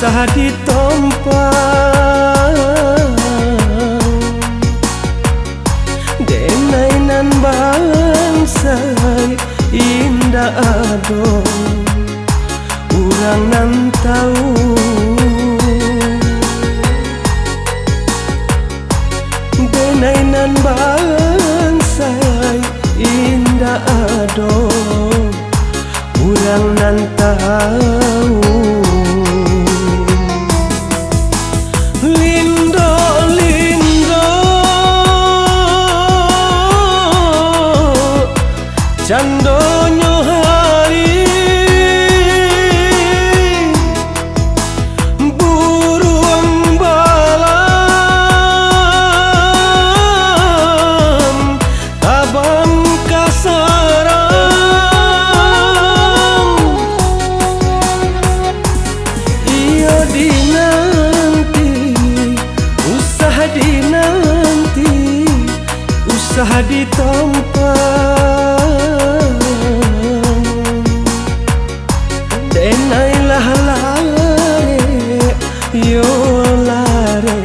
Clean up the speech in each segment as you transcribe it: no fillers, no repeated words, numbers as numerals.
Usaha ditompang denainan bangsa indah ado urang nan tahu denainan bangsa indah ado urang nan tahu. Lindo lindo candonyo hari burung balam tabang kasarang iyo dinanti usaha dinanti usaha ditompang denailah lare yo lare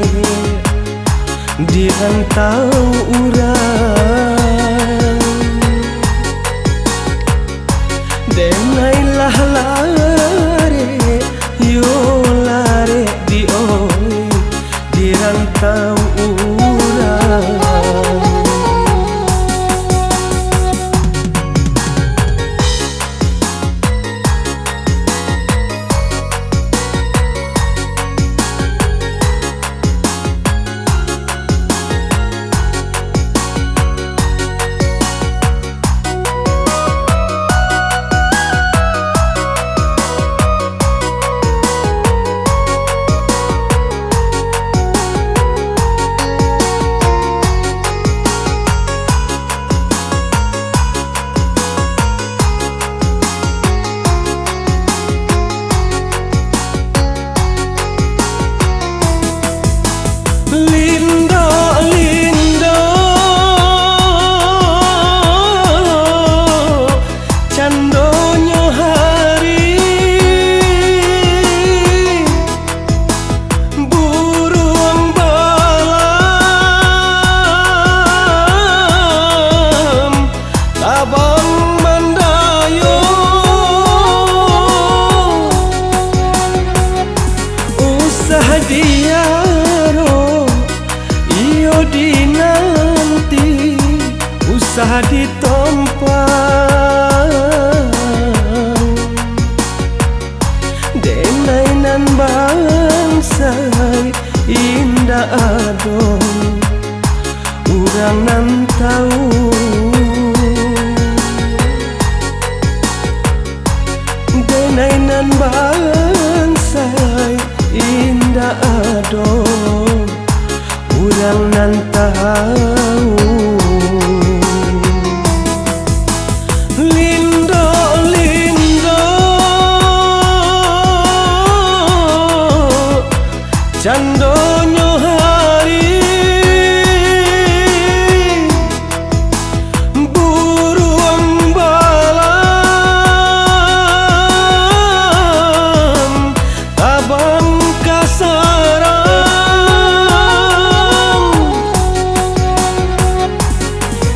di rantau urang denailah lare yo lare di rantau urang. Lindo lindo candonyo hari burung balam tabang mandayo usaha diaro iyo dinanti usaha ditompang denainan bangsa indah ado urang nan tahu denainan bangsa indah ado urang nan tahu. Lindo lindo candonyo hari burung balam tabang kasarang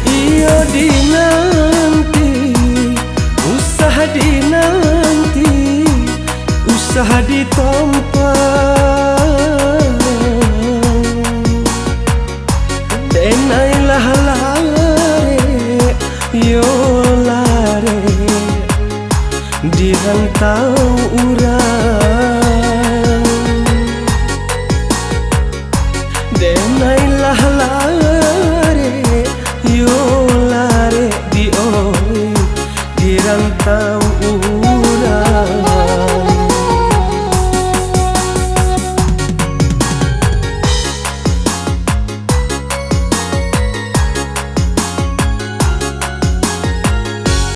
iyo dinanti usaha dinanti usaha ditompang denailah lare yo lare di rantau urang denailah lare yo lare di rantau